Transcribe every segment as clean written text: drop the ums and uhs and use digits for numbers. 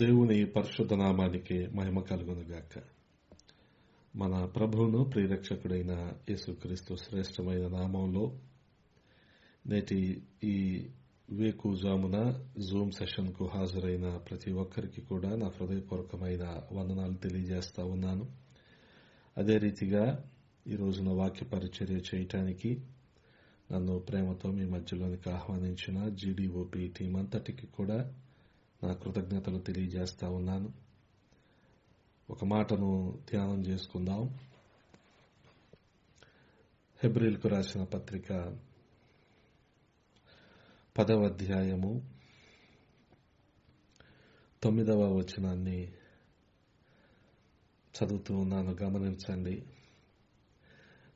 దేవుని పరిశుద్ధ నామానికి మహిమ కలుగునుగాక. మన ప్రభువును ప్రియరక్షకుడైన యేసుక్రీస్తు శ్రేష్టమైన నామంలో నేటి ఈ వేకుజామున జూమ్ సెషన్ కు హాజరైన ప్రతి ఒక్కరికి కూడా నా హృదయపూర్వకమైన వందనాలు తెలియజేస్తా ఉన్నాను. అదే రీతిగా ఈ రోజున వాక్య పరిచర్య చేయటానికి నన్ను ప్రేమతో మీ మధ్యలోనికి ఆహ్వానించిన జీడీఓపీ టీం అంతటికి కూడా నా కృతజ్ఞతలు తెలియజేస్తా ఉన్నాను. ఒక మాటను ధ్యానం చేసుకుందాం. హెబ్రీలకు రాసిన పత్రిక 10వ అధ్యాయము 9వ వచనాన్ని చదువుతూ ఉన్నాను, గమనించండి.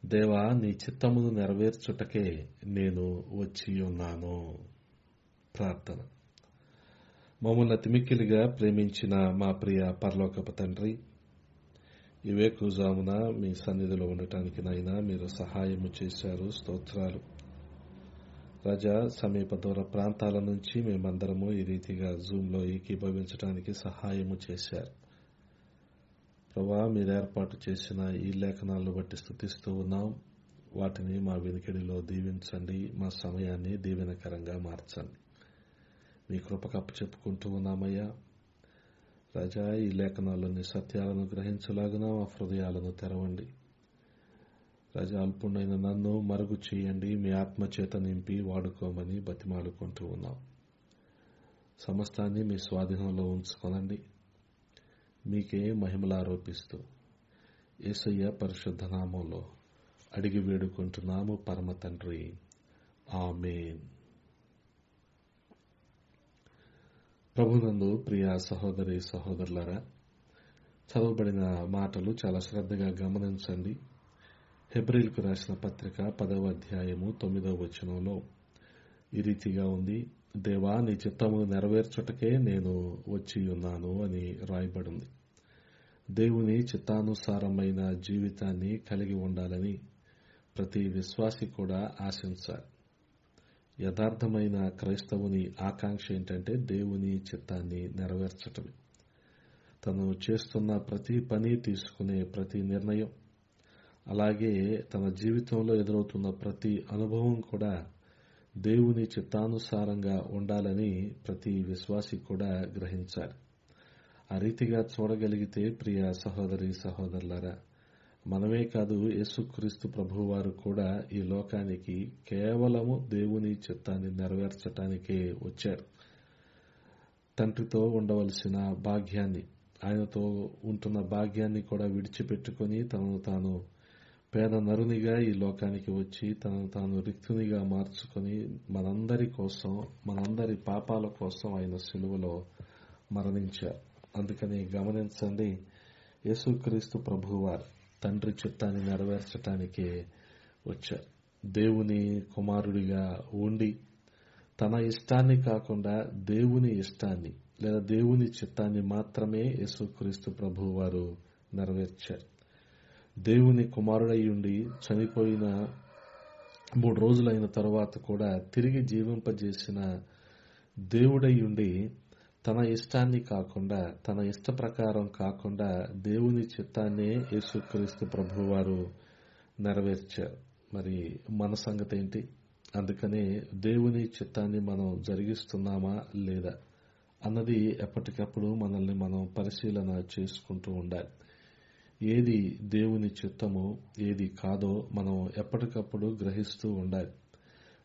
దేవా, నీ చిత్తమును నెరవేర్చుటకే నేను వచ్చి ఉన్నాను. ప్రార్థన. మమ్మల్ని అతిమిక్కిలిగా ప్రేమించిన మా ప్రియ పరలోకపు తండ్రి, ఈ వేకుజామున మీ సన్నిధిలో ఉండటానికి నైనా మీరు సహాయము చేశారు. స్తోత్రాలు రాజా. సమీప దూర ప్రాంతాల నుంచి మేమందరము ఈ రీతిగా జూమ్లో ఏకీభవించడానికి సహాయము చేశారు. ప్రభా, మీరు ఏర్పాటు చేసిన ఈ లేఖనాలను బట్టి స్తుతిస్తూ ఉన్నాం. వాటిని మా వెనుకడిలో దీవించండి. మా సమయాన్ని దీవెనకరంగా మార్చండి. మీ కృపకు అప్పచెప్పుకుంటూ ఉన్నామయ్యా. రాజా, ఈ లేఖనాల్లోని సత్యాలను గ్రహించలాగున మా హృదయాలను తెరవండి. రాజా, అల్పుడైన నన్ను మరుగు చేయండి. మీ ఆత్మచేత నింపి వాడుకోమని బతిమాలుకుంటూ ఉన్నాం. సమస్తాన్ని మీ స్వాధీనంలో ఉంచుకొనండి. మీకే మహిమలు ఆరోపిస్తూ యేసయ్య పరిశుద్ధ నామంలో అడిగి వేడుకుంటున్నాము పరమ తండ్రి, ఆమేన్. ప్రభునందు ప్రియ సహోదరి సహోదరులారా, చదవబడిన మాటలు చాలా శ్రద్ధగా గమనించండి. హెబ్రీలకు రాసిన పత్రిక 10వ అధ్యాయము 9వ వచనంలో ఈ రీతిగా ఉంది. దేవా, నీ చిత్తమును నెరవేర్చుటకే నేను వచ్చి ఉన్నాను అని రాయబడింది. దేవుని చిత్తానుసారమైన జీవితాన్ని కలిగి ఉండాలని ప్రతి విశ్వాసి కూడా ఆశించాలి. యథార్థమైన క్రైస్తవుని ఆకాంక్ష ఏంటంటే దేవుని చిత్తాన్ని నెరవేర్చటమే. తను చేస్తున్న ప్రతి పని, తీసుకునే ప్రతి నిర్ణయం, అలాగే తన జీవితంలో ఎదురవుతున్న ప్రతి అనుభవం కూడా దేవుని చిత్తానుసారంగా ఉండాలని ప్రతి విశ్వాసి కూడా గ్రహించాలి. ఆ రీతిగా చూడగలిగితే ప్రియ సహోదరి సహోదరులారా, మనమే కాదు, యేసుక్రీస్తు ప్రభువారు కూడా ఈ లోకానికి కేవలము దేవుని చిత్తాన్ని నెరవేర్చటానికే వచ్చారు. తండ్రితో ఉండవలసిన భాగ్యాన్ని, ఆయనతో ఉంటున్న భాగ్యాన్ని కూడా విడిచిపెట్టుకుని తనను తాను పేద నరునిగా ఈ లోకానికి వచ్చి తనను తాను రిక్తునిగా మార్చుకొని మనందరి కోసం, మనందరి పాపాల కోసం ఆయన సిలువలో మరణించారు. అందుకని గమనించండి, యేసుక్రీస్తు ప్రభువారు తండ్రి చిత్తాన్ని నెరవేర్చటానికే వచ్చారు. దేవుని కుమారుడిగా ఉండి తన ఇష్టాన్ని కాకుండా దేవుని ఇష్టాన్ని లేదా దేవుని చిత్తాన్ని మాత్రమే యేసుక్రీస్తు ప్రభువారు నెరవేర్చారు. దేవుని కుమారుడై ఉండి చనిపోయిన 3 రోజులైన తరువాత కూడా తిరిగి జీవింపజేసిన దేవుడై ఉండి తన ఇష్టాన్ని కాకుండా, తన ఇష్ట ప్రకారం కాకుండా దేవుని చిత్తాన్నే యేసుక్రీస్తు ప్రభువారు నెరవేర్చారు. మరి మన సంగతి ఏంటి? అందుకనే దేవుని చిత్తాన్ని మనం జరిగిస్తున్నామా లేదా అన్నది ఎప్పటికప్పుడు మనల్ని మనం పరిశీలన చేసుకుంటూ ఉండాలి. ఏది దేవుని చిత్తమో ఏది కాదో మనం ఎప్పటికప్పుడు గ్రహిస్తూ ఉండాలి.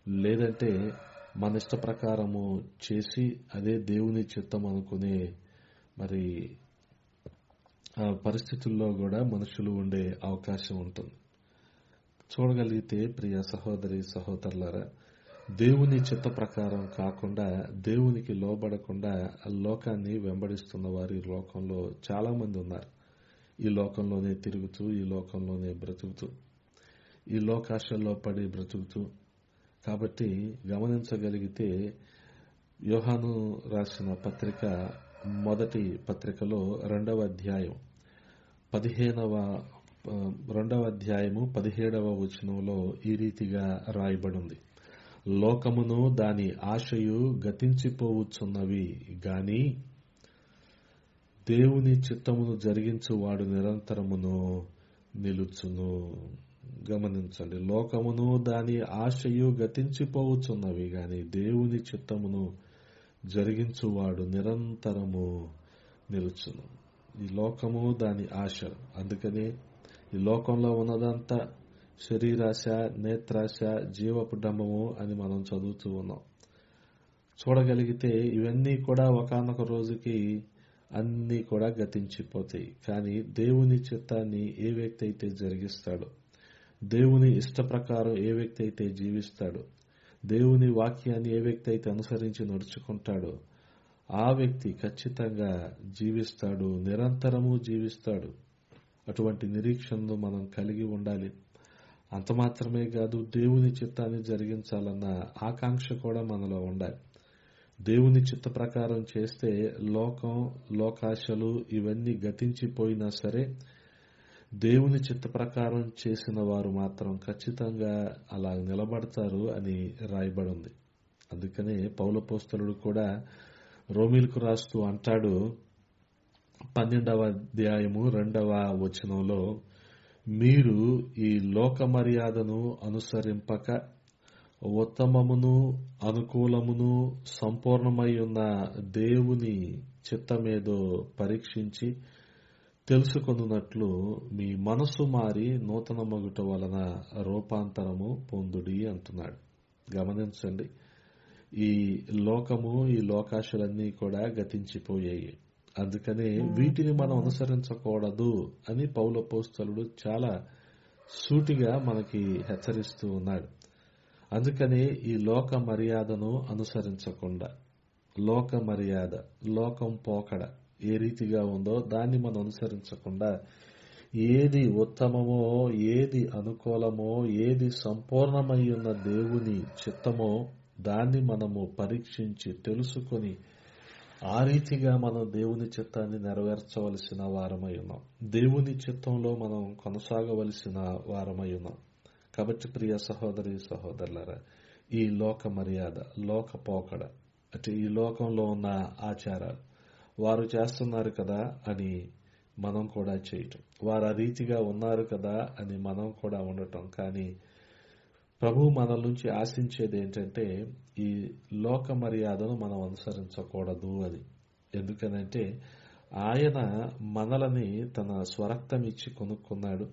లేదంటే మన ఇష్ట ప్రకారము చేసి అదే దేవుని చిత్తం అనుకునే మరి ఆ పరిస్థితుల్లో కూడా మనుషులు ఉండే అవకాశం ఉంటుంది. చూడగలిగితే ప్రియ సహోదరి సహోదరులారా, దేవుని చిత్త ప్రకారం కాకుండా, దేవునికి లోబడకుండా లోకాన్ని వెంబడిస్తున్న వారు ఈ లోకంలో చాలా మంది ఉన్నారు. ఈ లోకంలోనే తిరుగుతూ, ఈ లోకంలోనే బ్రతుకుతూ, ఈ లోకాశల్లో పడి బ్రతుకుతూ. కాబట్టి గమనించగలిగితే యోహాను రాసిన పత్రిక మొదటి పత్రికలో 2వ అధ్యాయం 17వ వచనంలో ఈ రీతిగా రాయబడింది. లోకమును దాని ఆశయు గతించిపోవచ్చున్నవి గాని దేవుని చిత్తమును జరిగించువాడు నిరంతరమును నిలుచును. గమనించండి, లోకమును దాని ఆశయు గతించిపోవచ్చున్నవి గాని దేవుని చిత్తమును జరిగించువాడు నిరంతరము నిలుచును. ఈ లోకము దాని ఆశ, అందుకని ఈ లోకంలో ఉన్నదంతా శరీరాశ, నేత్రాశ, జీవపు డంబము అని మనం చదువుతూ ఉన్నాం. చూడగలిగితే ఇవన్నీ కూడా ఒకానొక రోజుకి అన్నీ కూడా గతించిపోతాయి. కానీ దేవుని చిత్తాన్ని ఏ వ్యక్తి అయితే జరిగిస్తాడో, దేవుని ఇష్ట ప్రకారం ఏ వ్యక్తి అయితే జీవిస్తాడో, దేవుని వాక్యాన్ని ఏ వ్యక్తి అయితే అనుసరించి నడుచుకుంటాడో ఆ వ్యక్తి ఖచ్చితంగా జీవిస్తాడు, నిరంతరము జీవిస్తాడు. అటువంటి నిరీక్షణను మనం కలిగి ఉండాలి. అంత మాత్రమే కాదు, దేవుని చిత్తాన్ని జరిగించాలన్న ఆకాంక్ష కూడా మనలో ఉండాలి. దేవుని చిత్త ప్రకారం చేస్తే లోకం, లోకాశలు ఇవన్నీ గతించిపోయినా సరే దేవుని చిత్త ప్రకారం చేసిన వారు మాత్రం ఖచ్చితంగా అలా నిలబడతారు అని రాయబడి ఉంది. అందుకనే పౌలపోస్తలుడు కూడా రోమీలకు రాస్తూ అంటాడు, 12వ అధ్యాయము 2వ వచనంలో, మీరు ఈ లోక మర్యాదను అనుసరింపక ఉత్తమమును అనుకూలమును సంపూర్ణమై ఉన్న దేవుని చిత్తమేదో పరీక్షించి తెలుసుకొనున్నట్లు మీ మనసు మారి నూతన మగుట వలన రూపాంతరము పొందుడి అంటున్నాడు. గమనించండి, ఈ లోకము, ఈ లోకాశలన్నీ కూడా గతించిపోయాయి. అందుకనే వీటిని మనం అనుసరించకూడదు అని పౌలపోస్తలుడు చాలా సూటిగా మనకి హెచ్చరిస్తూ ఉన్నాడు. అందుకనే ఈ లోక మర్యాదను అనుసరించకుండా, లోక మర్యాద, లోకం పోకడ ఏ రీతిగా ఉందో దాన్ని మనం అనుసరించకుండా ఏది ఉత్తమమో, ఏది అనుకూలమో, ఏది సంపూర్ణమై ఉన్న దేవుని చిత్తమో దాన్ని మనము పరీక్షించి తెలుసుకొని ఆ రీతిగా మనం దేవుని చిత్తాన్ని నెరవేర్చవలసిన వారమై ఉన్నాం. దేవుని చిత్తంలో మనం కొనసాగవలసిన వారమై ఉన్నాం. కాబట్టి ప్రియ సహోదరి సహోదరులారా, ఈ లోక మర్యాద, లోక పోకడ, అంటే ఈ లోకంలో ఉన్న ఆచారాలు వారు చేస్తున్నారు కదా అని మనం కూడా చేయటం, వారు ఆ రీతిగా ఉన్నారు కదా అని మనం కూడా ఉండటం. కానీ ప్రభు మనల నుంచి ఆశించేది ఏంటంటే ఈ లోక మర్యాదను మనం అనుసరించకూడదు అని. ఎందుకనంటే ఆయన మనలని తన స్వరక్తం ఇచ్చి కొనుక్కున్నాడు.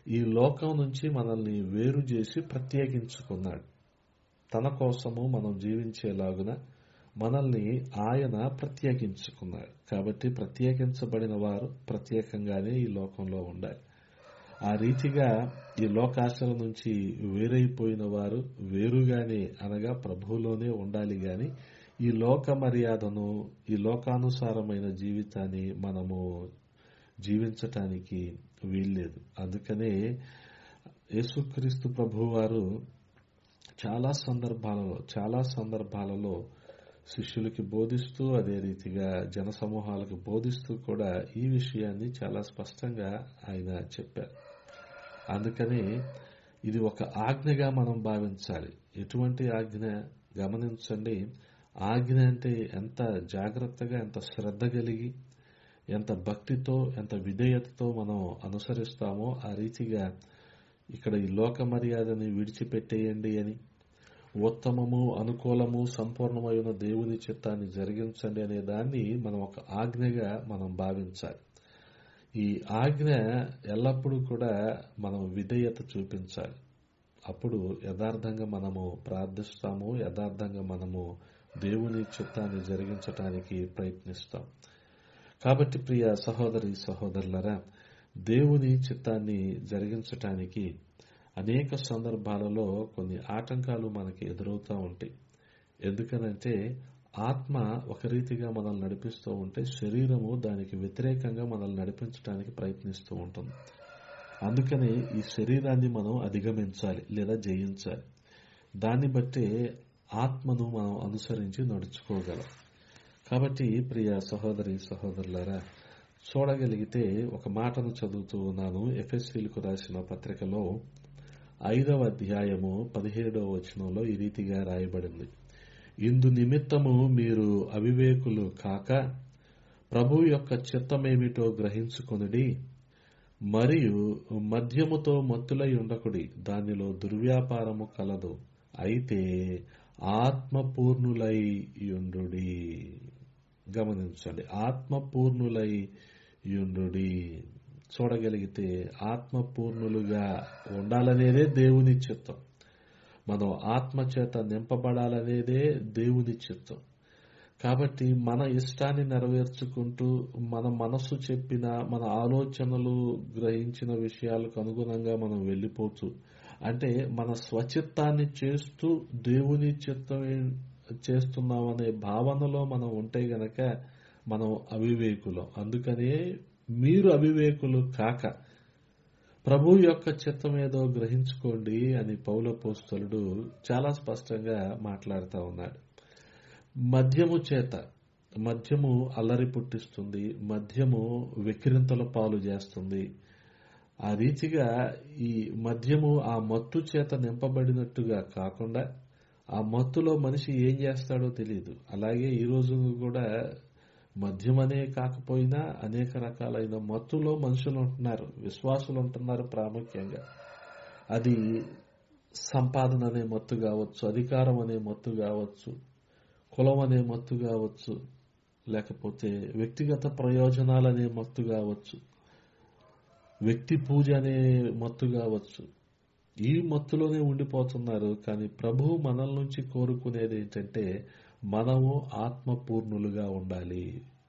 ఈ లోకం నుంచి మనల్ని వేరు చేసి ప్రత్యేకించుకున్నాడు. తన కోసము మనం జీవించేలాగున మనల్ని ఆయన ప్రత్యేకించుకున్నాడు. కాబట్టి ప్రత్యేకించబడిన వారు ప్రత్యేకంగానే ఈ లోకంలో ఉండాలి. ఆ రీతిగా ఈ లోకాశల నుంచి వేరైపోయిన వారు వేరుగానే, అనగా ప్రభువులోనే ఉండాలి. గాని ఈ లోక మర్యాదను, ఈ లోకానుసారమైన జీవితాన్ని మనము జీవించటానికి వీల్లేదు. అందుకనే యేసుక్రీస్తు ప్రభువారు చాలా సందర్భాలలో శిష్యులకి బోధిస్తూ, అదే రీతిగా జనసమూహాలకు బోధిస్తూ కూడా ఈ విషయాన్ని చాలా స్పష్టంగా ఆయన చెప్పారు. అందుకని ఇది ఒక ఆజ్ఞగా మనం భావించాలి. ఎటువంటి ఆజ్ఞ? గమనించండి, ఆజ్ఞ అంటే ఎంత జాగ్రత్తగా, ఎంత శ్రద్ధ కలిగి, ఎంత భక్తితో, ఎంత విధేయతతో మనం అనుసరిస్తామో ఆ రీతిగా ఇక్కడ ఈ లోక మర్యాదని విడిచిపెట్టేయండి అని, ఉత్తమము, అనుకూలము, సంపూర్ణమైన దేవుని చిత్తాన్ని జరిగించండి అనే దాన్ని మనం ఒక ఆజ్ఞగా మనం భావించాలి. ఈ ఆజ్ఞ ఎల్లప్పుడూ కూడా మనం విధేయత చూపించాలి. అప్పుడు యథార్థంగా మనము ప్రార్థిస్తాము, యథార్థంగా మనము దేవుని చిత్తాన్ని జరిగించటానికి ప్రయత్నిస్తాం. కాబట్టి ప్రియ సహోదరి సహోదరులరా, దేవుని చిత్తాన్ని జరిగించటానికి అనేక సందర్భాలలో కొన్ని ఆటంకాలు మనకి ఎదురవుతూ ఉంటాయి. ఎందుకనంటే ఆత్మ ఒక రీతిగా మనల్ని నడిపిస్తూ ఉంటే శరీరము దానికి వ్యతిరేకంగా మనల్ని నడిపించడానికి ప్రయత్నిస్తూ ఉంటుంది. అందుకని ఈ శరీరాన్ని మనం అధిగమించాలి లేదా జయించాలి. దాన్ని బట్టే ఆత్మను మనం అనుసరించి నడుచుకోగలం. కాబట్టి ప్రియ సహోదరి సహోదరులారా, చూడగలిగితే ఒక మాటను చదువుతూ ఉన్నాను. ఎఫెసీయులకు రాసిన పత్రికలో 5వ అధ్యాయము 17వ వచనంలో ఈ రీతిగా రాయబడింది. ఇందు నిమిత్తము మీరు అవివేకులు కాక ప్రభువు యొక్క చిత్తమేమిటో గ్రహించుకొనుడి, మరియు మద్యముతో మత్తులై ఉండకుడి, దానిలో దుర్వ్యాపారము కలదు, అయితే ఆత్మపూర్ణులై యుండుడి. గమనించండి, ఆత్మపూర్ణులై యుండుడి. చూడగలిగితే ఆత్మపూర్ణులుగా ఉండాలనేదే దేవుని చిత్తం. మనం ఆత్మచేత నింపబడాలనేదే దేవుని చిత్తం. కాబట్టి మన ఇష్టాన్ని నెరవేర్చుకుంటూ మన మనసు చెప్పిన, మన ఆలోచనలు గ్రహించిన విషయాలకు అనుగుణంగా మనం వెళ్ళిపోతూ, అంటే మన స్వచిత్తాన్ని చేస్తూ దేవుని చిత్తం చేస్తున్నామనే భావనలో మనం ఉంటే గనక మనం అవివేకులం. అందుకనే మీరు అవివేకులు కాక ప్రభు యొక్క చిత్తం ఏదో గ్రహించుకోండి అని పౌలపోస్తలుడు చాలా స్పష్టంగా మాట్లాడుతూ ఉన్నాడు. మద్యము అల్లరి పుట్టిస్తుంది, మద్యము వెక్కిరింతల పాలు చేస్తుంది. ఆ రీతిగా ఈ మద్యము ఆ మత్తు చేత నింపబడినట్టుగా కాకుండా ఆ మత్తులో మనిషి ఏం చేస్తాడో తెలియదు. అలాగే ఈ రోజు కూడా మద్యమనే కాకపోయినా అనేక రకాలైన మత్తులో మనుషులు ఉంటున్నారు, విశ్వాసులు ఉంటున్నారు. ప్రాముఖ్యంగా అది సంపాదన అనే మత్తు కావచ్చు, అధికారం అనే మత్తు కావచ్చు, కులం అనే మత్తు కావచ్చు, లేకపోతే వ్యక్తిగత ప్రయోజనాలనే మత్తు కావచ్చు, వ్యక్తి పూజ అనే మత్తు కావచ్చు. ఈ మత్తులోనే ఉండిపోతున్నారు. కానీ ప్రభువు మనల నుంచి కోరుకునేది ఏంటంటే మనము ఆత్మపూర్ణులుగా ఉండాలి.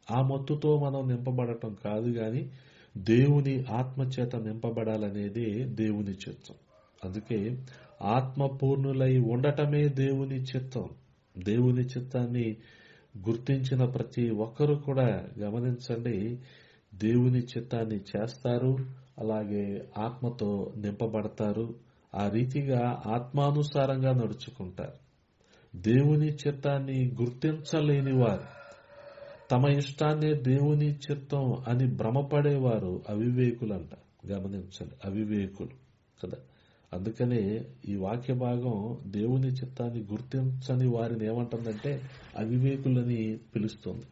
ఆ మత్తుతో మనం నింపబడటం కాదు, కానీ దేవుని ఆత్మచేత నింపబడాలనేదే దేవుని చిత్తం. అందుకే ఆత్మపూర్ణులై ఉండటమే దేవుని చిత్తం. దేవుని చిత్తాన్ని గుర్తించిన ప్రతి ఒక్కరూ కూడా గమనించండి, దేవుని చిత్తాన్ని చేస్తారు, అలాగే ఆత్మతో నింపబడతారు. ఆ రీతిగా ఆత్మానుసారంగా నడుచుకుంటారు. దేవుని చిత్తాన్ని గుర్తించలేని వారు, తమ ఇష్టాన్నే దేవుని చిత్తం అని భ్రమపడేవారు అవివేకులంట. గమనించండి, అవివేకులు కదా. అందుకనే ఈ వాక్య భాగం దేవుని చిత్తాన్ని గుర్తించని వారిని ఏమంటుందంటే అవివేకులని పిలుస్తుంది.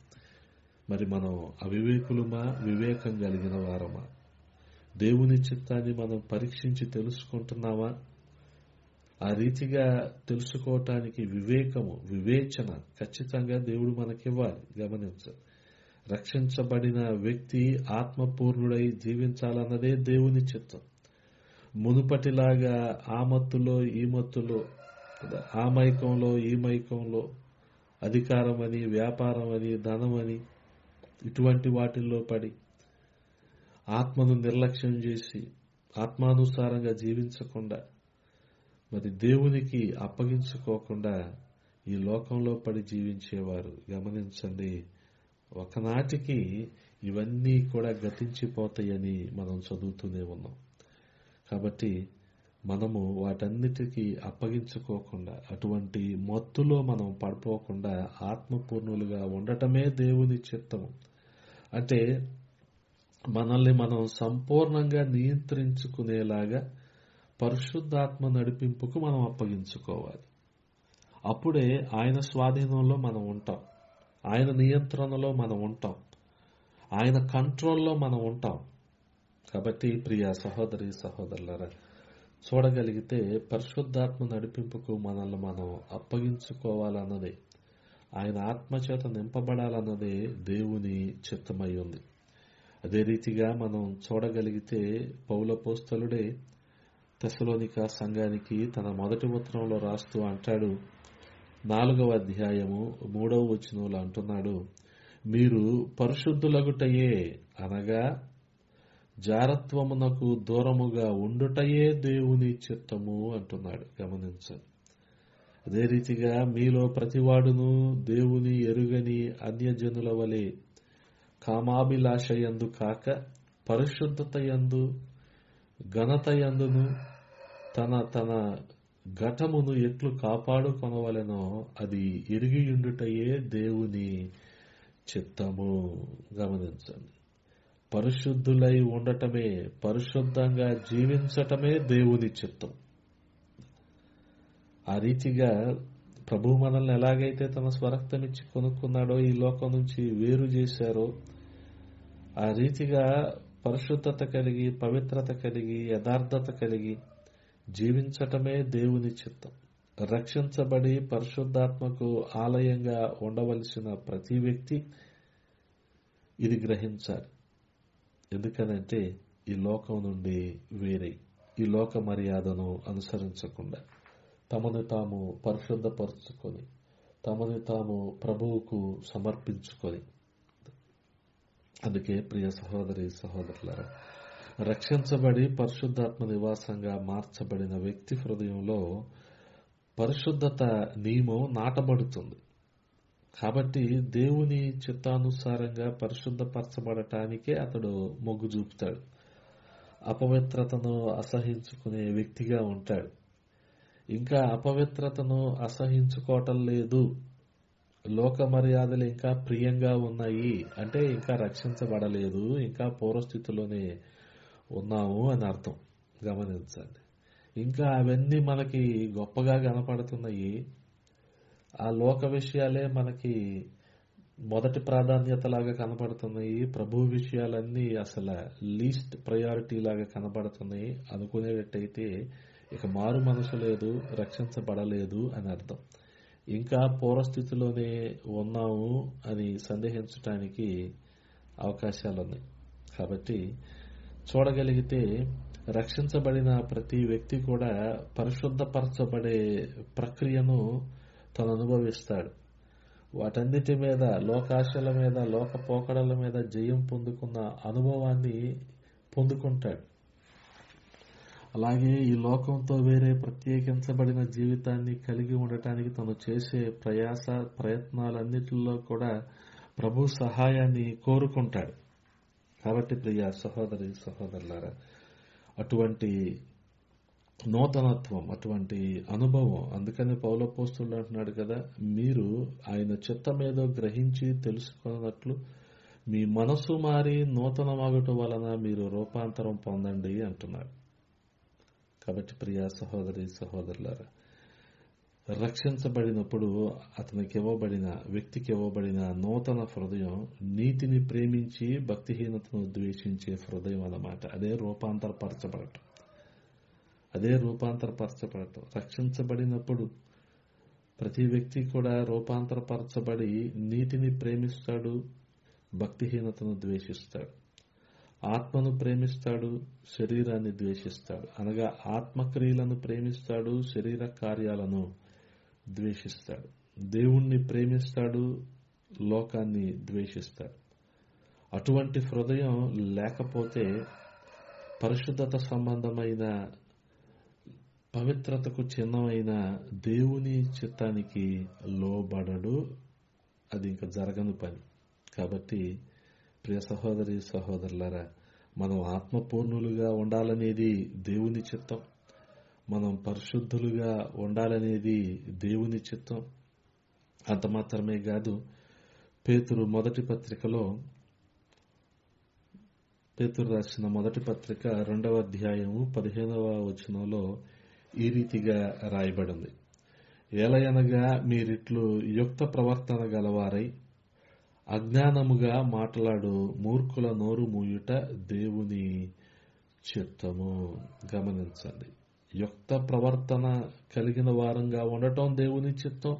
మరి మనం అవివేకులమా, వివేకం కలిగిన వారమా? దేవుని చిత్తాన్ని మనం పరీక్షించి తెలుసుకుంటున్నామా? ఆ రీతిగా తెలుసుకోవటానికి వివేచన ఖచ్చితంగా దేవుడు మనకివ్వాలి. గమనించండి, రక్షించబడిన వ్యక్తి ఆత్మపూర్ణుడై జీవించాలన్నదే దేవుని చిత్తం. మునుపటిలాగా ఆ మత్తులో ఈ మత్తులో, ఆ మైకంలో ఈ మైకంలో, అధికారం అని, వ్యాపారం అని, ధనం అని, ఇటువంటి వాటిల్లో పడి ఆత్మను నిర్లక్ష్యం చేసి ఆత్మానుసారంగా జీవించకుండా, మరి దేవునికి అప్పగించుకోకుండా ఈ లోకంలో పడి జీవించేవారు గమనించండి, ఒకనాటికి ఇవన్నీ కూడా గతించిపోతాయని మనం చదువుతూనే ఉన్నాం. కాబట్టి మనము వాటన్నిటికీ అప్పగించుకోకుండా, అటువంటి మత్తులో మనం పడిపోకుండా ఆత్మపూర్ణులుగా ఉండటమే దేవుని చిత్తము. అంటే మనల్ని మనం సంపూర్ణంగా నియంత్రించుకునేలాగా పరిశుద్ధాత్మ నడిపింపుకు మనం అప్పగించుకోవాలి. అప్పుడే ఆయన స్వాధీనంలో మనం ఉంటాం, ఆయన నియంత్రణలో మనం ఉంటాం, ఆయన కంట్రోల్లో మనం ఉంటాం. కాబట్టి ప్రియ సహోదరి సహోదరులారా, చూడగలిగితే పరిశుద్ధాత్మ నడిపింపుకు మనల్ని మనం అప్పగించుకోవాలన్నదే, ఆయన ఆత్మచేత నింపబడాలన్నదే దేవుని చిత్తమై ఉంది. అదే రీతిగా మనం చూడగలిగితే పౌలపోస్తలుడే తెస్సలోనిక సంఘానికి తన మొదటి ఉత్తరంలో రాస్తూ అంటాడు, 4వ అధ్యాయము 3వ వచనంలో అంటున్నాడు, మీరు పరిశుద్ధులగుటయే అనగా జారత్వమునకు దూరముగా ఉండుటయే దేవుని చిత్తము అంటున్నాడు. గమనించండి. అదే రీతిగా మీలో ప్రతివాడును దేవుని ఎరుగని అన్యజనుల వలె కామాభిలాషయందు కాక పరిశుద్ధతయందు ఘనతయందును తన తన ఘటమును ఎట్లు కాపాడుకొనవలెనో అది ఎరిగియుండుటయే దేవుని చిత్తము. గమనించండి, పరిశుద్ధులై ఉండటమే, పరిశుద్ధంగా జీవించటమే దేవుని చిత్తం. ఆ రీతిగా ప్రభు మనల్ని ఎలాగైతే తన స్వరక్తమిచ్చి కొనుక్కున్నాడో, ఈ లోకం నుంచి వేరు చేశారో, ఆ రీతిగా పరిశుద్ధత కలిగి, పవిత్రత కలిగి, యథార్థత కలిగి జీవించటమే దేవుని చిత్తం. రక్షించబడి పరిశుద్ధాత్మకు ఆలయంగా ఉండవలసిన ప్రతి వ్యక్తి ఇది గ్రహించాలి. ఎందుకనంటే ఈ లోకం నుండి వేరై, ఈ లోక మర్యాదను అనుసరించకుండా తమను తాము పరిశుద్ధపరుచుకొని, తమను తాము ప్రభువుకు సమర్పించుకొని, అందుకే ప్రియ సహోదరి సహోదరులారా, రక్షించబడి పరిశుద్ధాత్మ నివాసంగా మార్చబడిన వ్యక్తి హృదయంలో పరిశుద్ధత నియమం నాటబడుతుంది. కాబట్టి దేవుని చిత్తానుసారంగా పరిశుద్ధపరచబడటానికే అతడు మొగ్గు చూపుతాడు. అపవిత్రతను అసహించుకునే వ్యక్తిగా ఉంటాడు. ఇంకా అపవిత్రతను అసహించుకోవటం లేదు, లోక మర్యాదలు ఇంకా ప్రియంగా ఉన్నాయి అంటే ఇంకా రక్షించబడలేదు, ఇంకా పూర్వస్థితిలోనే ఉన్నాము అని అర్థం. గమనించండి. ఇంకా అవన్నీ మనకి గొప్పగా కనపడుతున్నాయి. ఆ లోక విషయాలే మనకి మొదటి ప్రాధాన్యత లాగా కనపడుతున్నాయి. ప్రభు విషయాలన్నీ అసలు లీస్ట్ ప్రయారిటీ లాగా కనపడుతున్నాయి అనుకునేటట్టయితే ఇక మారు మనసు లేదు, రక్షించబడలేదు అని అర్థం. ఇంకా పూర్వస్థితిలోనే ఉన్నాము అని సందేహించటానికి అవకాశాలున్నాయి. కాబట్టి చూడగలిగితే రక్షించబడిన ప్రతి వ్యక్తి కూడా పరిశుద్ధపరచబడే ప్రక్రియను తను అనుభవిస్తాడు. వాటన్నిటి మీద, లోకాశల మీద, లోక పోకడల మీద జయం పొందుకున్న అనుభవాన్ని పొందుకుంటాడు. అలాగే ఈ లోకంతో వేరే ప్రత్యేకించబడిన జీవితాన్ని కలిగి ఉండటానికి తను చేసే ప్రయత్నాలన్నిటిలో కూడా ప్రభు సహాయాన్ని కోరుకుంటాడు. కాబట్టి ప్రియ సహోదరి సహోదరులారా, అటువంటి నూతనత్వం, అటువంటి అనుభవం, అందుకని పౌలపోస్తులు అంటున్నాడు కదా, మీరు ఆయన చిత్తమేదో గ్రహించి తెలుసుకున్నట్లు మీ మనసు మారి నూతనమగుట వలన మీరు రూపాంతరం పొందండి అంటున్నాడు. కాబట్టి ప్రియ సహోదరి సహోదరులారా, రక్షించబడినప్పుడు వ్యక్తికి ఇవ్వబడిన నూతన హృదయం నీతిని ప్రేమించి భక్తిహీనతను ద్వేషించే హృదయం అన్నమాట. అదే రూపాంతరపరచబడటం. రక్షించబడినప్పుడు ప్రతి వ్యక్తి కూడా రూపాంతరపరచబడి నీతిని ప్రేమిస్తాడు, భక్తిహీనతను ద్వేషిస్తాడు. ఆత్మను ప్రేమిస్తాడు, శరీరాన్ని ద్వేషిస్తాడు. అనగా ఆత్మక్రియలను ప్రేమిస్తాడు, శరీర కార్యాలను ద్వేషిస్తాడు. దేవుణ్ణి ప్రేమిస్తాడు, లోకాన్ని ద్వేషిస్తాడు. అటువంటి హృదయం లేకపోతే పరిశుద్ధత సంబంధమైన, పవిత్రతకు చిహ్నమైన దేవుని చిత్తానికి లోబడడు. అది ఇంకా జరగని పని. కాబట్టి ప్రియ సహోదరి సహోదరులారా, మనం ఆత్మపూర్ణులుగా ఉండాలనేది దేవుని చిత్తం. మనం పరిశుద్ధులుగా ఉండాలనేది దేవుని చిత్తం. అంత మాత్రమే కాదు, పేతురు రాసిన మొదటి పత్రిక 2వ అధ్యాయము 15వ వచనంలో ఈ రీతిగా రాయబడింది. ఏలయనగా మీరిట్లు యుక్త ప్రవర్తన గలవారై అజ్ఞానముగా మాట్లాడు మూర్ఖుల నోరు మూయుట దేవుని చిత్తము. గమనించండి, యుక్త ప్రవర్తన కలిగిన వారంగా ఉండటం దేవుని చిత్తం.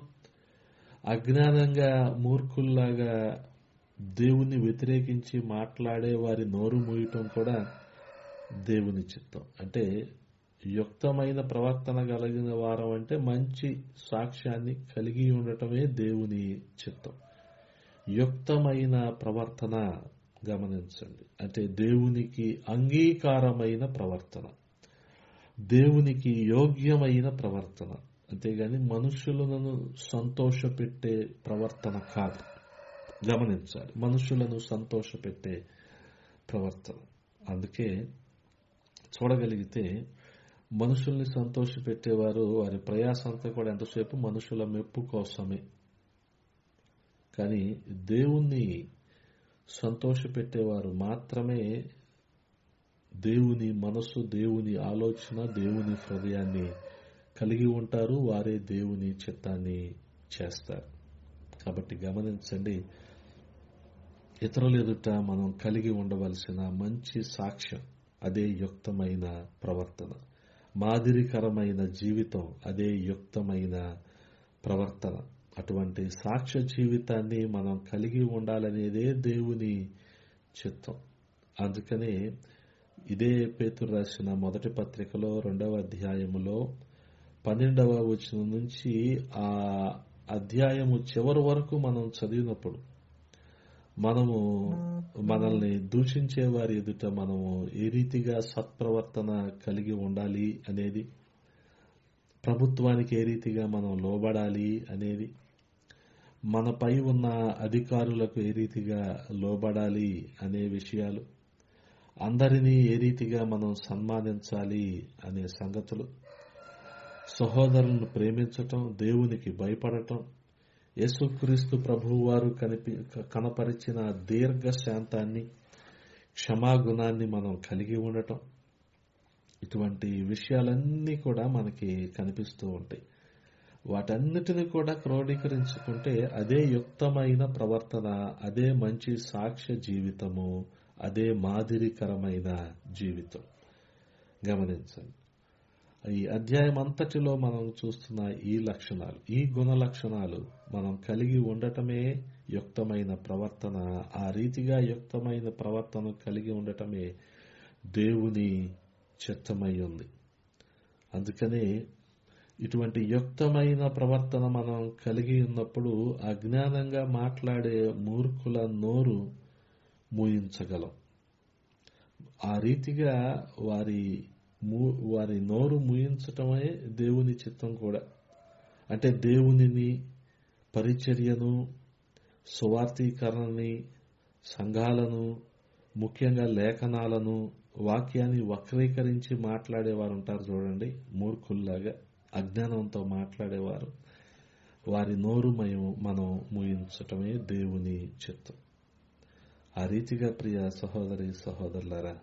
అజ్ఞానంగా మూర్ఖుల్లాగా దేవుని వ్యతిరేకించి మాట్లాడే వారి నోరు మూయటం కూడా దేవుని చిత్తం. అంటే యుక్తమైన ప్రవర్తన కలిగిన వారం అంటే మంచి సాక్ష్యాన్ని కలిగి ఉండటమే దేవుని చిత్తం. యుక్తమైన ప్రవర్తన, గమనించండి, అంటే దేవునికి అంగీకారమైన ప్రవర్తన, దేవునికి యోగ్యమైన ప్రవర్తన, అంతేగాని మనుషులను సంతోషపెట్టే ప్రవర్తన కాదు. గమనించాలి, మనుషులను సంతోషపెట్టే ప్రవర్తన. అందుకే చూడగలిగితే మనుషుల్ని సంతోషపెట్టేవారు వారి ప్రయాస అంతా కూడా ఎంతసేపు మనుషుల మెప్పు కోసమే. కానీ దేవుణ్ణి సంతోషపెట్టేవారు మాత్రమే దేవుని మనసు, దేవుని ఆలోచన, దేవుని హృదయాన్ని కలిగి ఉంటారు. వారే దేవుని చిత్తాన్ని చేస్తారు. కాబట్టి గమనించండి, ఇతరుల ఎదుట మనం కలిగి ఉండవలసిన మంచి సాక్ష్యం, అదే యుక్తమైన ప్రవర్తన. మాదిరికరమైన జీవితం, అదే యుక్తమైన ప్రవర్తన. అటువంటి సాక్ష్య జీవితాన్ని మనం కలిగి ఉండాలనేదే దేవుని చిత్తం. అందుకనే ఇదే పేతురు రాసిన మొదటి పత్రికలో 2వ అధ్యాయములో 12వ వచనం నుంచి ఆ అధ్యాయము చివరి వరకు మనం చదివినప్పుడు మనము మనల్ని దూషించే వారి ఎదుట మనము ఏ రీతిగా సత్ప్రవర్తన కలిగి ఉండాలి అనేది, ప్రభుత్వానికి ఏ రీతిగా మనం లోబడాలి అనేది, మనపై ఉన్న అధికారులకు ఏ రీతిగా లోబడాలి అనే విషయాలు, అందరినీ ఏ రీతిగా మనం సన్మానించాలి అనే సంగతులు, సహోదరులను ప్రేమించటం, దేవునికి భయపడటం, యేసుక్రీస్తు ప్రభువు వారు కనపరిచిన దీర్ఘ శాంతాన్ని, క్షమాగుణాన్ని మనం కలిగి ఉండటం, ఇటువంటి విషయాలన్నీ కూడా మనకి కనిపిస్తూ ఉంటాయి. వాటన్నిటిని కూడా క్రోడీకరించుకుంటే అదే యుక్తమైన ప్రవర్తన, అదే మంచి సాక్ష్య జీవితము, అదే మాదిరికరమైన జీవితం. గమనించండి, ఈ అధ్యాయం అంతటిలో మనం చూస్తున్న ఈ లక్షణాలు, ఈ గుణ లక్షణాలు మనం కలిగి ఉండటమే యుక్తమైన ప్రవర్తన. ఆ రీతిగా యుక్తమైన ప్రవర్తన కలిగి ఉండటమే దేవుని చిత్తమై ఉంది. అందుకనే ఇటువంటి యుక్తమైన ప్రవర్తన మనం కలిగి ఉన్నప్పుడు అజ్ఞానంగా మాట్లాడే మూర్ఖుల నోరు మూయించగలం. ఆ రీతిగా వారి నోరు మూయించటమే దేవుని చిత్తం కూడా. అంటే దేవునిని, పరిచర్యను, సువార్తీకరణని, సంఘాలను, ముఖ్యంగా లేఖనాలను, వాక్యాన్ని వక్రీకరించి మాట్లాడేవారు ఉంటారు చూడండి, మూర్ఖుల్లాగా అజ్ఞానంతో మాట్లాడేవారు. వారి నోరు మనం మూయించటమే దేవుని చిత్తం. ఆ రీతిగా ప్రియ సహోదరి సహోదరులారా,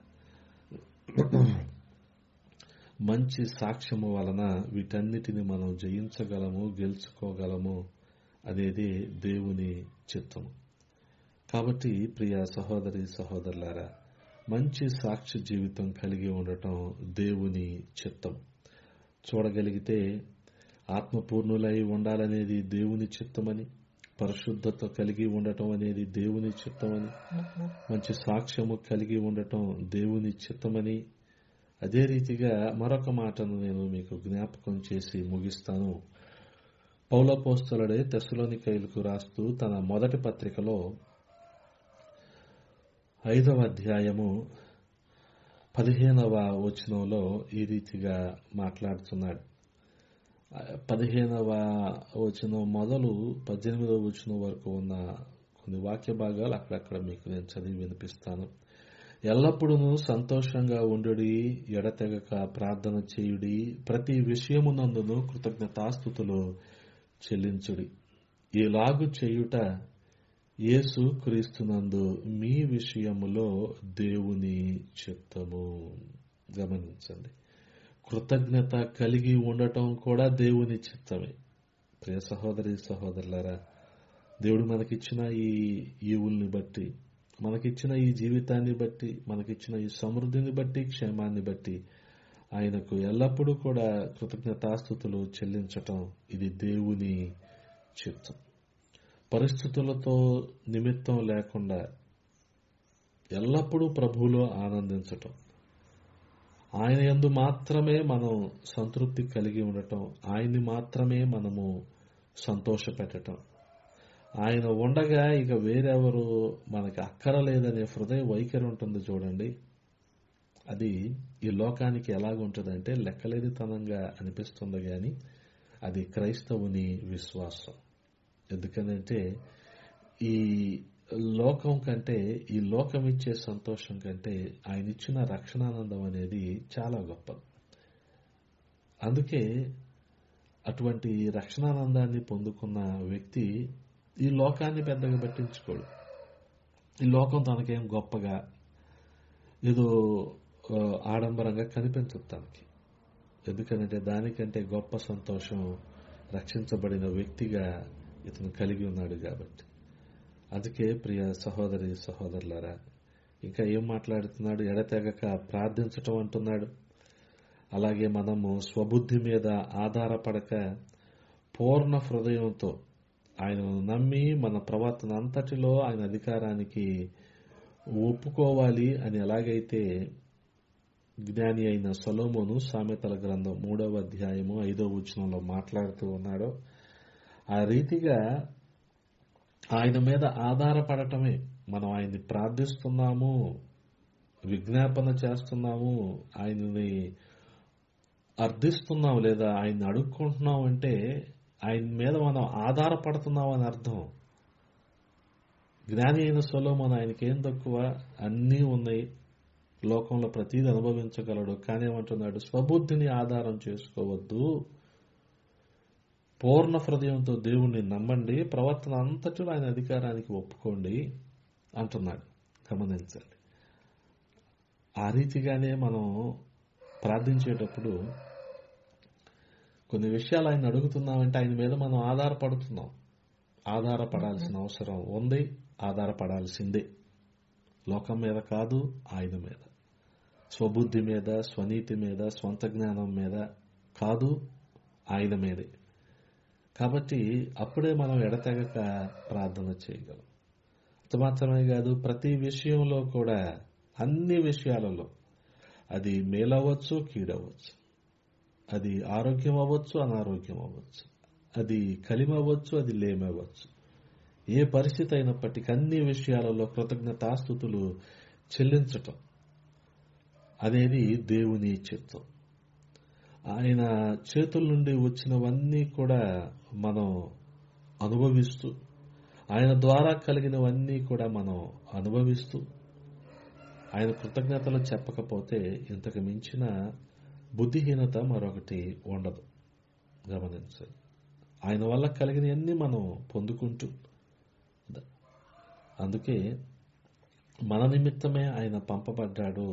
మంచి సాక్ష్యము వలన వీటన్నిటిని మనం జయించగలము, గెలుచుకోగలము అనేది దేవుని చిత్తము. కాబట్టి ప్రియ సహోదరి సహోదరులారా, మంచి సాక్ష్య జీవితం కలిగి ఉండటం దేవుని చిత్తం. చూడగలిగితే ఆత్మపూర్ణులై ఉండాలనేది దేవుని చిత్తమని, పరిశుద్ధత కలిగి ఉండటం అనేది దేవుని చిత్తమని, మంచి సాక్ష్యము కలిగి ఉండటం దేవుని చిత్తమని, అదే రీతిగా మరొక మాటను నేను మీకు జ్ఞాపకం చేసి ముగిస్తాను. పౌలపోస్తలుడే తెస్సలోనికైలకు రాస్తూ తన మొదటి పత్రికలో 5వ అధ్యాయము 15వ వచనంలో ఈ రీతిగా మాట్లాడుతున్నాడు. 15వ వచనం మొదలు 18వ వచనం వరకు ఉన్న కొన్ని వాక్య భాగాలు అక్కడక్కడ మీకు నేను చదివి వినిపిస్తాను. ఎల్లప్పుడూ సంతోషంగా ఉండుడి, ఎడతెగక ప్రార్థన చేయుడి, ప్రతి విషయమునందును కృతజ్ఞతాస్తుతులు చెల్లించుడి. ఇలాగు చేయుట యేసు క్రీస్తునందు మీ విషయములో దేవుని చిత్తము. గమనించండి, కృతజ్ఞత కలిగి ఉండటం కూడా దేవుని చిత్తమే. ప్రియ సహోదరి సహోదరులారా, దేవుడు మనకిచ్చిన ఈ ఈవుల్ని బట్టి, మనకిచ్చిన ఈ జీవితాన్ని బట్టి, మనకిచ్చిన ఈ సమృద్ధిని బట్టి, క్షేమాన్ని బట్టి ఆయనకు ఎల్లప్పుడూ కూడా కృతజ్ఞతాస్తుతులు చెల్లించటం ఇది దేవుని చిత్తం. పరిస్థితులతో నిమిత్తం లేకుండా ఎల్లప్పుడూ ప్రభువులో ఆనందించటం, ఆయన యందు మాత్రమే మనం సంతృప్తి కలిగి ఉండటం, ఆయన్ని మాత్రమే మనము సంతోషపెట్టటం, ఆయన ఉండగా ఇక వేరెవరు మనకి అక్కరలేదనే హృదయ వైఖరి ఉంటుంది చూడండి. అది ఈ లోకానికి ఎలాగుంటుందంటే లెక్కలేనితనంగా అనిపిస్తుంది, కానీ అది క్రైస్తవుని విశ్వాసం. ఎందుకనంటే ఈ లోకం కంటే, ఈ లోకం ఇచ్చే సంతోషం కంటే ఆయన ఇచ్చిన రక్షణానందం అనేది చాలా గొప్పది. అందుకే అటువంటి రక్షణానందాన్ని పొందుకున్న వ్యక్తి ఈ లోకాన్ని పెద్దగా పట్టించుకోడు. ఈ లోకం తనకేం గొప్పగా ఏదో ఆడంబరంగా కనిపించదు తనకి. ఎందుకంటే దానికంటే గొప్ప సంతోషం రక్షించబడిన వ్యక్తిగా ఇతను కలిగి ఉన్నాడు కాబట్టి. అందుకే ప్రియ సహోదరి సహోదరులారా, ఇంకా ఏం మాట్లాడుతున్నాడు? ఎడతెగక ప్రార్థించటం అంటున్నాడు. అలాగే మనము స్వబుద్ధి మీద ఆధారపడక పూర్ణ హృదయంతో ఆయనను నమ్మి మన ప్రవర్తన అంతటిలో ఆయన అధికారానికి ఒప్పుకోవాలి అని ఎలాగైతే జ్ఞాని అయిన సొలొమోను సామెతల గ్రంథం 3వ అధ్యాయము 5వ వచనంలో మాట్లాడుతూ ఉన్నాడో, ఆ రీతిగా ఆయన మీద ఆధారపడటమే. మనం ఆయన్ని ప్రార్థిస్తున్నాము, విజ్ఞాపన చేస్తున్నాము, ఆయనని అర్థిస్తున్నాం లేదా ఆయన్ని అడుక్కుంటున్నాం అంటే ఆయన మీద మనం ఆధారపడుతున్నాం అని అర్థం. జ్ఞాని అయిన సొలొమోను ఆయనకేం తక్కువ? అన్నీ ఉన్నాయి, లోకంలో ప్రతీది అనుభవించగలడు. కానీ ఏమంటున్నాడు? స్వబుద్ధిని ఆధారం చేసుకోవద్దు, పూర్ణ హృదయంతో దేవుణ్ణి నమ్మండి, ప్రవర్తన అంతటిలో ఆయన అధికారానికి ఒప్పుకోండి అంటున్నాడు. గమనించండి. ఆ రీతిగానే మనం ప్రార్థించేటప్పుడు కొన్ని విషయాలు ఆయన అడుగుతున్నామంటే ఆయన మీద మనం ఆధారపడుతున్నాం. ఆధారపడాల్సిన అవసరం ఉంది, ఆధారపడాల్సిందే. లోకం మీద కాదు, ఆయన మీద. స్వబుద్ధి మీద, స్వనీతి మీద, స్వంత జ్ఞానం మీద కాదు, ఆయన మీదే. కాబట్టి అప్పుడే మనం ఎడతెగక ప్రార్థన చేయగలం. అంత మాత్రమే కాదు, ప్రతి విషయంలో కూడా, అన్ని విషయాలలో, అది మేలవ్వచ్చు, కీడవచ్చు, అది ఆరోగ్యం అవ్వచ్చు, అనారోగ్యం అవ్వచ్చు, అది కలిమవ్వచ్చు, అది లేమవ్వచ్చు, ఏ పరిస్థితి అయినప్పటికీ అన్ని విషయాలలో కృతజ్ఞతాస్తుతులు చెల్లించటం అనేది దేవుని చిత్తం. ఆయన చేతుల నుండి వచ్చినవన్నీ కూడా మనం అనుభవిస్తూ, ఆయన ద్వారా కలిగినవన్నీ కూడా మనం అనుభవిస్తూ, ఆయన కృతజ్ఞతలు చెప్పకపోతే ఇంతకు మించిన బుద్ధిహీనత మరొకటి ఉండదు. గమనించండి. ఆయన వల్ల కలిగినవన్నీ మనం పొందుకుంటూ, అందుకే మన నిమిత్తమే ఆయన పంపబడ్డాడు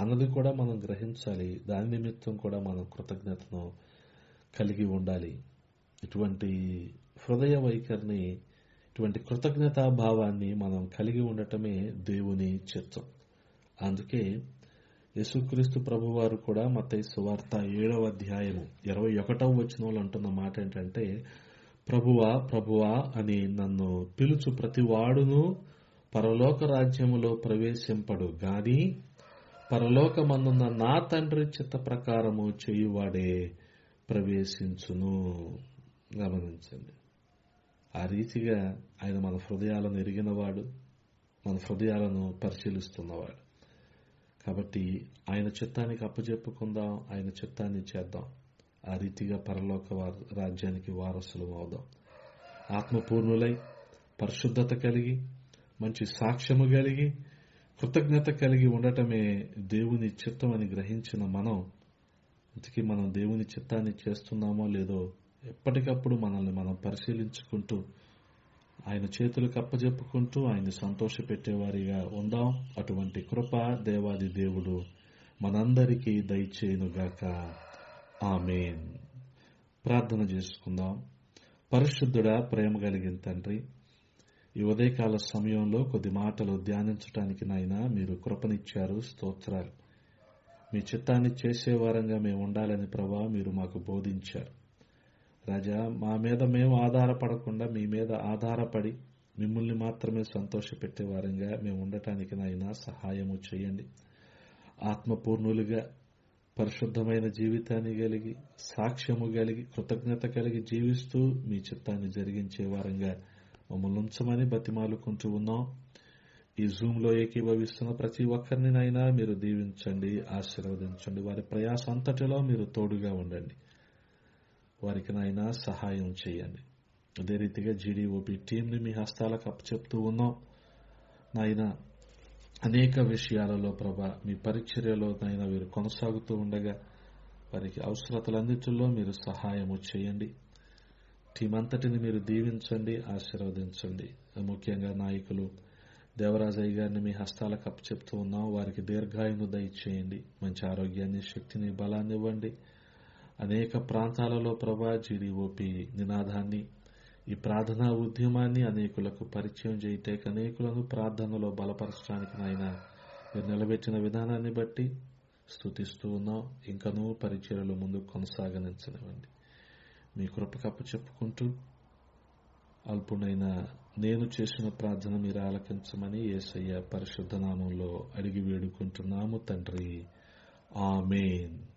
అన్నది కూడా మనం గ్రహించాలి. దాని నిమిత్తం కూడా మనం కృతజ్ఞతను కలిగి ఉండాలి. ఇటువంటి హృదయ వైఖరిని, ఇటువంటి కృతజ్ఞతా భావాన్ని మనం కలిగి ఉండటమే దేవుని చిత్తం. అందుకే యేసుక్రీస్తు ప్రభువారు కూడా మత్తయి సువార్త 7వ అధ్యాయము 21వ వచనంలో అంటున్న మాట ఏంటంటే, ప్రభువా ప్రభువా అని నన్ను పిలుచు ప్రతివాడును పరలోక రాజ్యములో ప్రవేశింపడు గాని పరలోకమందున్న నా తండ్రి చిత్త ప్రకారము చేయువాడే ప్రవేశించును. గమనించండి. ఆ రీతిగా ఆయన మన హృదయాలను ఎరిగినవాడు, మన హృదయాలను పరిశీలిస్తున్నవాడు. కాబట్టి ఆయన చిత్తానికి అప్పచెప్పుకుందాం, ఆయన చిత్తాన్ని చేద్దాం. ఆ రీతిగా పరలోక రాజ్యానికి వారసులు అవుదాం. ఆత్మపూర్ణులై, పరిశుద్ధత కలిగి, మంచి సాక్ష్యము కలిగి, కృతజ్ఞత కలిగి ఉండటమే దేవుని చిత్తం అని గ్రహించిన మనం, ఇంతకీ మనం దేవుని చిత్తాన్ని చేస్తున్నామో లేదో ఎప్పటికప్పుడు మనల్ని మనం పరిశీలించుకుంటూ, ఆయన చేతులకు అప్పజెప్పుకుంటూ ఆయన్ని సంతోషపెట్టేవారిగా ఉందాం. అటువంటి కృప దేవాది దేవుడు మనందరికీ దయచేయునుగాక. ఆమేన్. ప్రార్థన చేసుకుందాం. పరిశుద్ధుడా, ప్రేమ కలిగిన తండ్రి, ఈ ఉదయకాల సమయంలో కొద్ది మాటలు ధ్యానించడానికి నాయన మీరు కృపనిచ్చారు. స్తోత్రాలు. మీ చిత్తాన్ని చేసేవారంగా మేము ఉండాలని ప్రభా మీరు మాకు బోధించారు. రాజా, మా మీద మేము ఆధారపడకుండా మీ మీద ఆధారపడి మిమ్మల్ని మాత్రమే సంతోషపెట్టేవారంగా మేము ఉండటానికి నాయన సహాయము చేయండి. ఆత్మపూర్ణులుగా, పరిశుద్ధమైన జీవితాన్ని కలిగి, సాక్ష్యము కలిగి, కృతజ్ఞత కలిగి జీవిస్తూ మీ చిత్తాన్ని జరిగించే వారంగా మమ్మల్ని ఉంచమని బతిమాలుకుంటూ ఉన్నాం. ఈ జూమ్లో ఏకీభవిస్తున్న ప్రతి ఒక్కరిని నైనా మీరు దీవించండి, ఆశీర్వదించండి. వారి ప్రయాస అంతటిలో మీరు తోడుగా ఉండండి. వారికి నాయన సహాయం చేయండి. అదే రీతిగా జీడీఓపీ టీంని మీ హస్తాలకు అప్పచెప్తూ ఉన్నాం నాయన. అనేక విషయాలలో ప్రభా మీ పరిచర్యలో నాయన వీరు కొనసాగుతూ ఉండగా వారికి అవసరతలన్నిటిలో మీరు సహాయము చేయండి. టీం అంతటిని మీరు దీవించండి, ఆశీర్వదించండి. ముఖ్యంగా నాయకులు దేవరాజయ్య గారిని మీ హస్తాలకు అప్పచెప్తూ ఉన్నాం. వారికి దీర్ఘాయును దయచేయండి, మంచి ఆరోగ్యాన్ని, శక్తిని, బలాన్ని ఇవ్వండి. అనేక ప్రాంతాలలో ప్రభా జీడీఓపీ నినాదాన్ని ఈ ప్రార్థనా ఉద్యమాన్ని అనేకులకు పరిచయం చేయటేక అనేకులను ప్రార్థనలో బలపరచడానికి నాయన మీరు నిలబెట్టిన విధానాన్ని బట్టి స్తుతిస్తూ ఉన్నాం. ఇంకనూ పరిచర్యలు ముందుకు కొనసాగనించనివ్వండి. మీ కృపకప్పు చెప్పుకుంటూ అల్పునైన నేను చేసిన ప్రార్థన మీరు ఆలకించమని యేసయ్య పరిశుద్ధ నామంలో అడిగి వేడుకుంటున్నాము తండ్రి. ఆమేన్.